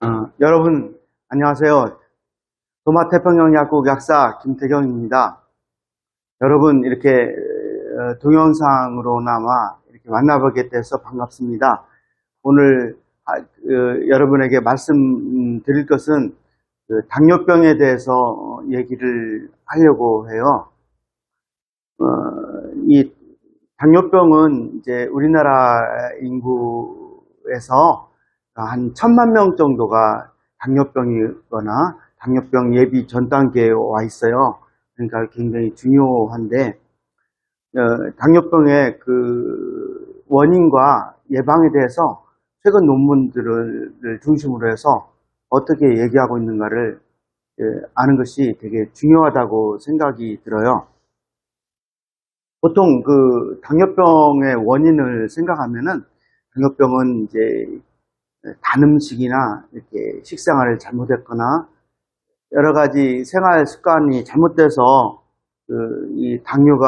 여러분 안녕하세요. 도마태평양 약국 약사 김태경입니다. 여러분 이렇게 동영상으로나마 이렇게 만나보게 돼서 반갑습니다. 오늘 여러분에게 말씀드릴 것은 당뇨병에 대해서 얘기를 하려고 해요. 이 당뇨병은 이제 우리나라 인구에서 한 1,000만 명 정도가 당뇨병이거나 당뇨병 예비 전 단계에 와 있어요. 그러니까 굉장히 중요한데, 당뇨병의 그 원인과 예방에 대해서 최근 논문들을 중심으로 해서 어떻게 얘기하고 있는가를 아는 것이 되게 중요하다고 생각이 들어요. 보통 그 당뇨병의 원인을 생각하면은 당뇨병은 이제 단 음식이나 이렇게 식생활을 잘못했거나 여러 가지 생활 습관이 잘못돼서 이 당뇨가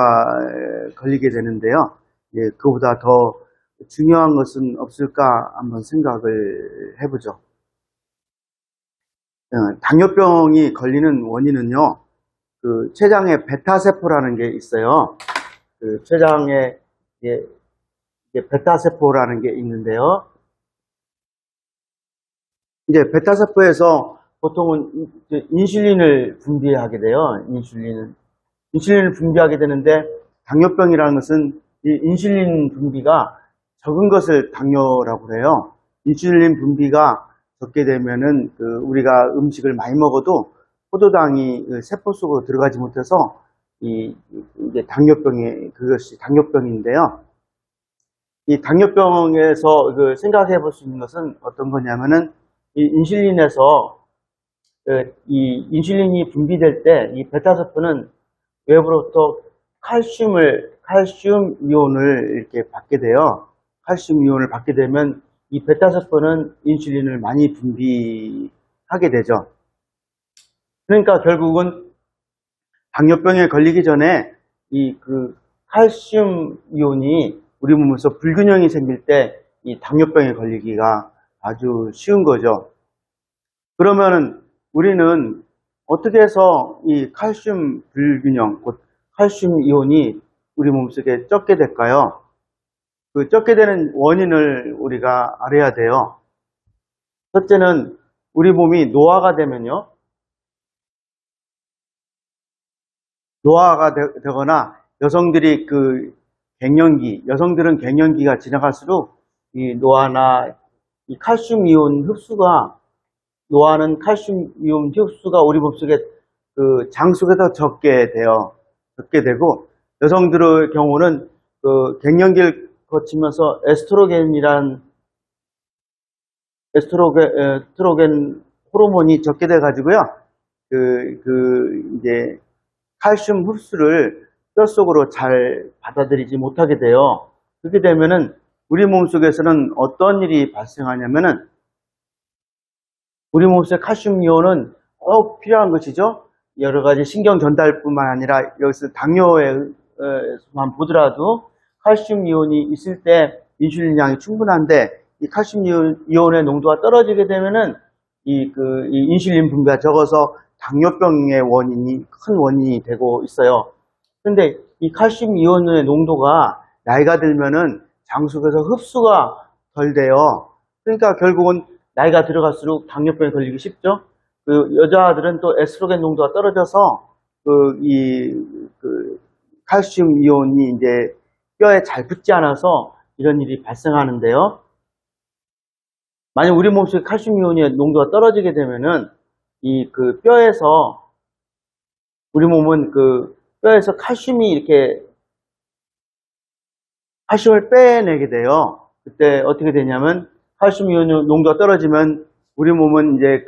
걸리게 되는데요. 그보다 더 중요한 것은 없을까 한번 생각을 해보죠. 당뇨병이 걸리는 원인은요, 그 췌장에 베타세포라는 게 있어요. 그 췌장에 베타세포라는 게 있는데요. 이제 베타세포에서 보통은 인슐린을 분비하게 돼요. 인슐린을 분비하게 되는데, 당뇨병이라는 것은 이 인슐린 분비가 적은 것을 당뇨라고 해요. 인슐린 분비가 적게 되면은 우리가 음식을 많이 먹어도 포도당이 세포 속으로 들어가지 못해서 이제 그것이 당뇨병인데요. 이 당뇨병에서 생각해 볼 수 있는 것은 어떤 거냐면은 이 인슐린이 분비될 때 이 베타세포는 외부로부터 칼슘 이온을 이렇게 받게 돼요. 칼슘 이온을 받게 되면 이 베타세포는 인슐린을 많이 분비하게 되죠. 그러니까 결국은 당뇨병에 걸리기 전에 칼슘 이온이 우리 몸에서 불균형이 생길 때 이 당뇨병에 걸리기가 아주 쉬운 거죠. 그러면은 우리는 어떻게 해서 이 칼슘 불균형, 곧 칼슘 이온이 우리 몸속에 적게 될까요? 그 적게 되는 원인을 우리가 알아야 돼요. 첫째는 우리 몸이 노화가 되면요. 노화가 되거나 여성들은 갱년기가 지나갈수록 이 노화나 이 칼슘 이온 흡수가 노화는 칼슘 이온 흡수가 우리 몸속에 장 속에서 적게 되고, 여성들의 경우는 갱년기를 거치면서 에스트로겐 호르몬이 적게 돼 가지고요. 이제 칼슘 흡수를 뼈 속으로 잘 받아들이지 못하게 돼요. 그렇게 되면은 우리 몸속에서는 어떤 일이 발생하냐면은, 우리 몸속의 칼슘 이온은 필요한 것이죠. 여러 가지 신경 전달뿐만 아니라 여기서 당뇨에만 보더라도 칼슘 이온이 있을 때 인슐린 양이 충분한데, 이 칼슘 이온의 농도가 떨어지게 되면은 이 인슐린 분비가 적어서 당뇨병의 큰 원인이 되고 있어요. 그런데 이 칼슘 이온의 농도가 나이가 들면은 장 속에서 흡수가 덜 돼요. 그러니까 결국은 나이가 들어갈수록 당뇨병에 걸리기 쉽죠. 여자들은 또 에스트로겐 농도가 떨어져서 칼슘 이온이 이제 뼈에 잘 붙지 않아서 이런 일이 발생하는데요. 만약 우리 몸속에 칼슘 이온의 농도가 떨어지게 되면은 우리 몸은 뼈에서 칼슘을 빼내게 돼요. 그때 어떻게 되냐면, 칼슘 이온 농도가 떨어지면 우리 몸은 이제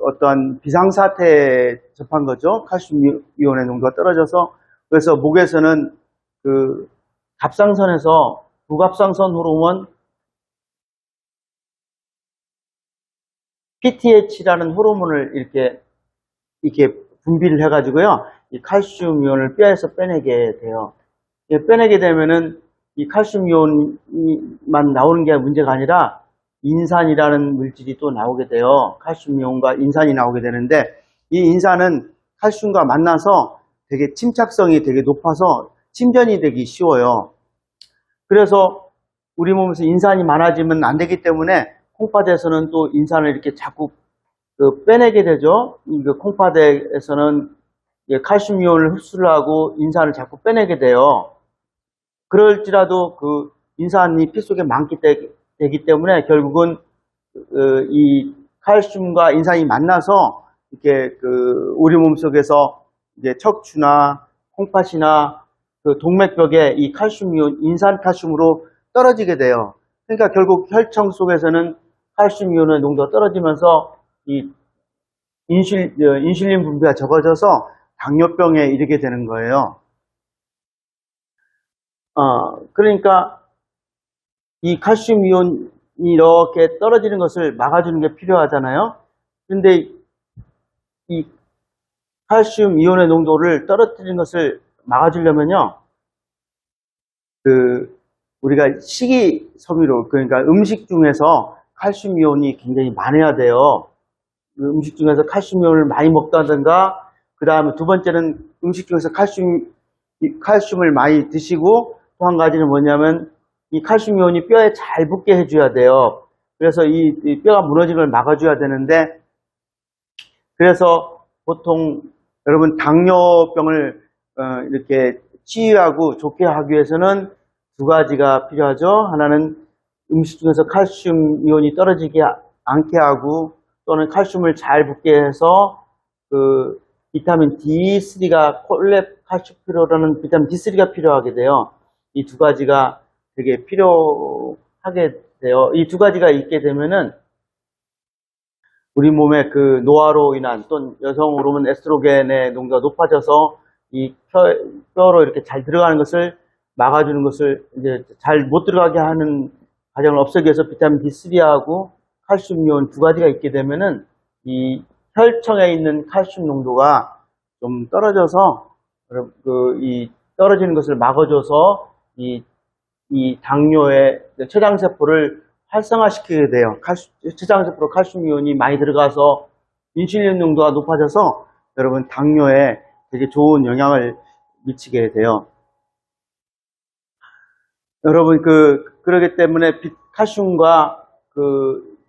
어떠한 비상사태에 접한 거죠. 칼슘 이온의 농도가 떨어져서. 그래서 목에서는 갑상선에서 부갑상선 호르몬 PTH라는 호르몬을 이렇게 분비를 해가지고요. 이 칼슘 이온을 뼈에서 빼내게 돼요. 빼내게 되면은 이 칼슘 이온만 나오는 게 문제가 아니라 인산이라는 물질이 또 나오게 돼요. 칼슘 이온과 인산이 나오게 되는데 이 인산은 칼슘과 만나서 되게 침착성이 되게 높아서 침전이 되기 쉬워요. 그래서 우리 몸에서 인산이 많아지면 안 되기 때문에 콩팥에서는 또 인산을 이렇게 자꾸 빼내게 되죠. 콩팥에서는 칼슘 이온을 흡수를 하고 인산을 자꾸 빼내게 돼요. 그럴지라도 그 인산이 피 속에 많기 되기 때문에 결국은 이 칼슘과 인산이 만나서 이렇게 우리 몸속에서 이제 척추나 콩팥이나 그 동맥벽에 이 칼슘 이온, 인산 칼슘으로 떨어지게 돼요. 그러니까 결국 혈청 속에서는 칼슘 이온의 농도가 떨어지면서 이 인슐린 분비가 적어져서 당뇨병에 이르게 되는 거예요. 그러니까 이 칼슘 이온이 이렇게 떨어지는 것을 막아주는 게 필요하잖아요. 그런데 이 칼슘 이온의 농도를 떨어뜨리는 것을 막아주려면요, 우리가 식이섬유로, 그러니까 음식 중에서 칼슘 이온이 굉장히 많아야 돼요. 음식 중에서 칼슘 이온을 많이 먹다든가, 그 다음에 두 번째는 음식 중에서 칼슘을 많이 드시고, 또 한 가지는 뭐냐면, 이 칼슘 이온이 뼈에 잘 붙게 해줘야 돼요. 그래서 이 뼈가 무너지는 걸 막아줘야 되는데, 그래서 보통 여러분 당뇨병을 이렇게 치유하고 좋게 하기 위해서는 두 가지가 필요하죠. 하나는 음식 중에서 칼슘 이온이 떨어지지 않게 하고 또는 칼슘을 잘 붙게 해서 그 비타민 D3가 콜레칼슘피로라는 비타민 D3가 필요하게 돼요. 이 두 가지가 되게 필요하게 돼요. 이 두 가지가 있게 되면은 우리 몸의 그 노화로 인한 또는 여성 호르몬 에스트로겐의 농도가 높아져서 이 뼈로 이렇게 잘 들어가는 것을 막아주는 것을 이제 잘 못 들어가게 하는 과정을 없애기 위해서 비타민 D3하고 칼슘 이온 두 가지가 있게 되면은 이 혈청에 있는 칼슘 농도가 좀 떨어져서 이 떨어지는 것을 막아줘서 이 당뇨의 췌장세포를 활성화시키게 돼요. 췌장세포로 칼슘 이온이 많이 들어가서 인슐린 농도가 높아져서 여러분 당뇨에 되게 좋은 영향을 미치게 돼요. 여러분 그러기 때문에 칼슘과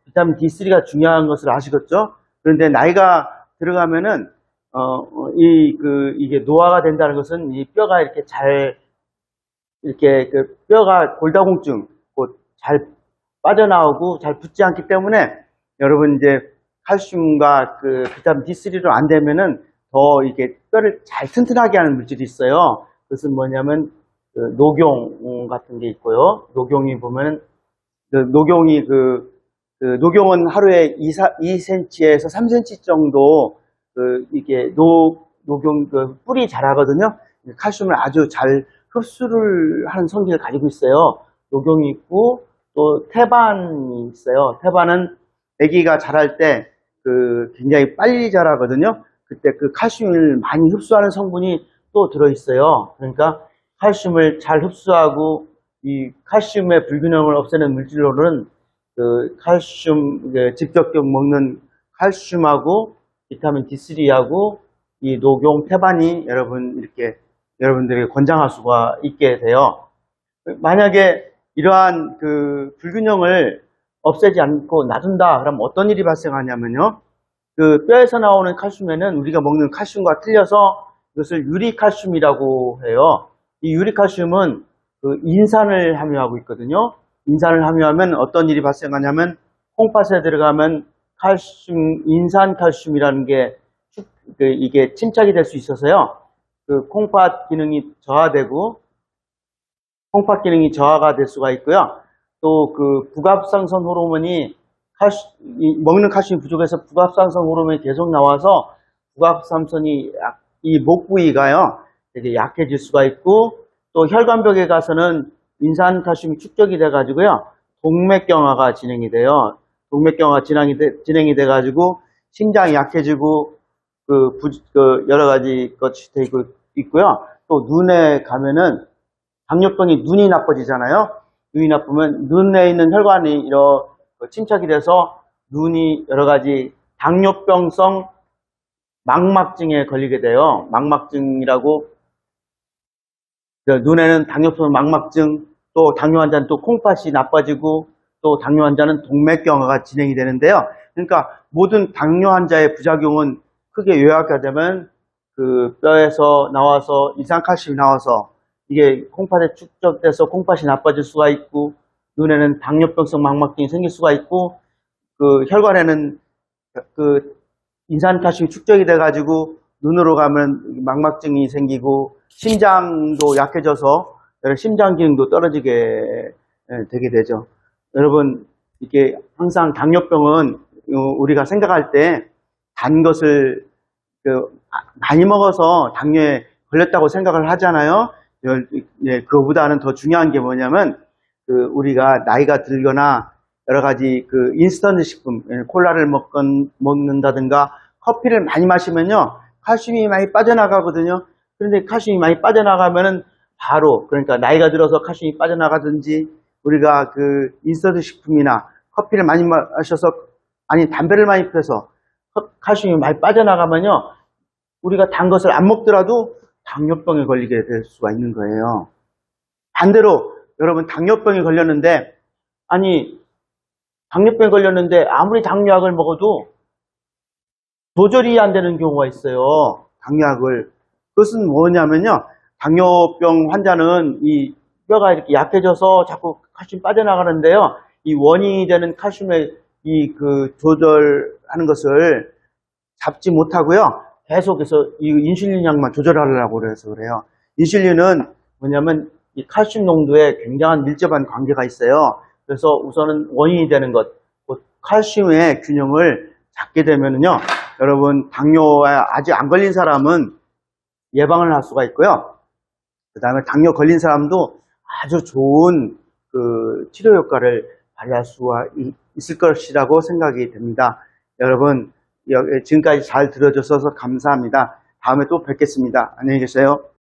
비타민 D3가 중요한 것을 아시겠죠? 그런데 나이가 들어가면은 이게 노화가 된다는 것은 이 뼈가 이렇게 뼈가 골다공증 잘 빠져나오고 잘 붙지 않기 때문에 여러분 이제 칼슘과 비타민 D3로 안 되면은 더 이게 뼈를 잘 튼튼하게 하는 물질이 있어요. 그것은 뭐냐면 녹용 같은 게 있고요. 녹용이 보면 녹용이 녹용은 하루에 2cm에서 3cm 정도 이게 녹용 뿌리 자라거든요. 칼슘을 아주 잘 흡수를 하는 성질을 가지고 있어요. 녹용이 있고 또 태반이 있어요. 태반은 아기가 자랄 때 굉장히 빨리 자라거든요. 그때 칼슘을 많이 흡수하는 성분이 또 들어있어요. 그러니까 칼슘을 잘 흡수하고 이 칼슘의 불균형을 없애는 물질로는 칼슘 직접적 먹는 칼슘하고 비타민 D3하고 이 녹용 태반이 여러분들에게 권장할 수가 있게 돼요. 만약에 이러한 불균형을 없애지 않고 놔둔다 그러면 어떤 일이 발생하냐면요, 뼈에서 나오는 칼슘에는 우리가 먹는 칼슘과 틀려서 이것을 유리칼슘이라고 해요. 이 유리칼슘은 인산을 함유하고 있거든요. 인산을 함유하면 어떤 일이 발생하냐면 콩팥에 들어가면 인산칼슘이라는 게 이게 침착이 될 수 있어서요, 콩팥 기능이 저하되고 콩팥 기능이 저하가 될 수가 있고요. 또 부갑상선 호르몬이 먹는 칼슘이 부족해서 부갑상선 호르몬이 계속 나와서 부갑상선이 이 목 부위가요 되게 약해질 수가 있고, 또 혈관벽에 가서는 인산칼슘이 축적이 돼 가지고요 동맥경화가 진행이 돼요. 동맥경화가 진행이 돼 가지고 심장이 약해지고 여러 가지 것이 되고 있고요. 또 눈에 가면은 당뇨병이 눈이 나빠지잖아요. 눈이 나쁘면 눈에 있는 혈관이 침착이 돼서 눈이 여러 가지 당뇨병성 망막증에 걸리게 돼요. 망막증이라고, 눈에는 당뇨성 망막증, 또 당뇨 환자는 또 콩팥이 나빠지고, 또 당뇨 환자는 동맥경화가 진행이 되는데요. 그러니까 모든 당뇨 환자의 부작용은 크게 요약하자면 그 뼈에서 나와서 이산칼슘이 나와서 이게 콩팥에 축적돼서 콩팥이 나빠질 수가 있고, 눈에는 당뇨병성 망막증이 생길 수가 있고, 그 혈관에는 그 인산칼슘이 축적이 돼가지고 눈으로 가면 망막증이 생기고, 심장도 약해져서 심장 기능도 떨어지게 되게 되죠. 여러분, 이게 항상 당뇨병은 우리가 생각할 때 단 것을 많이 먹어서 당뇨에 걸렸다고 생각을 하잖아요. 그거보다는 더 중요한 게 뭐냐면, 우리가 나이가 들거나 여러 가지 인스턴트 식품, 콜라를 먹는다든가 커피를 많이 마시면요, 칼슘이 많이 빠져나가거든요. 그런데 칼슘이 많이 빠져나가면은 바로, 그러니까 나이가 들어서 칼슘이 빠져나가든지, 우리가 인스턴트 식품이나 커피를 많이 마셔서, 아니 담배를 많이 피워서 칼슘이 많이 빠져나가면요, 우리가 단 것을 안 먹더라도 당뇨병에 걸리게 될 수가 있는 거예요. 반대로 여러분, 당뇨병에 걸렸는데, 아무리 당뇨약을 먹어도 조절이 안 되는 경우가 있어요. 당뇨약을. 그것은 뭐냐면요, 당뇨병 환자는 이 뼈가 이렇게 약해져서 자꾸 칼슘이 빠져나가는데요, 이 원인이 되는 칼슘의 조절하는 것을 잡지 못하고요, 계속해서 이 인슐린 약만 조절하려고 그래서 그래요. 인슐린은 뭐냐면 이 칼슘 농도에 굉장한 밀접한 관계가 있어요. 그래서 우선은 원인이 되는 것, 칼슘의 균형을 잡게 되면은요, 여러분, 당뇨에 아직 안 걸린 사람은 예방을 할 수가 있고요. 그 다음에 당뇨 걸린 사람도 아주 좋은 치료 효과를 발휘할 수가 있을 것이라고 생각이 됩니다. 여러분, 지금까지 잘 들어주셔서 감사합니다. 다음에 또 뵙겠습니다. 안녕히 계세요.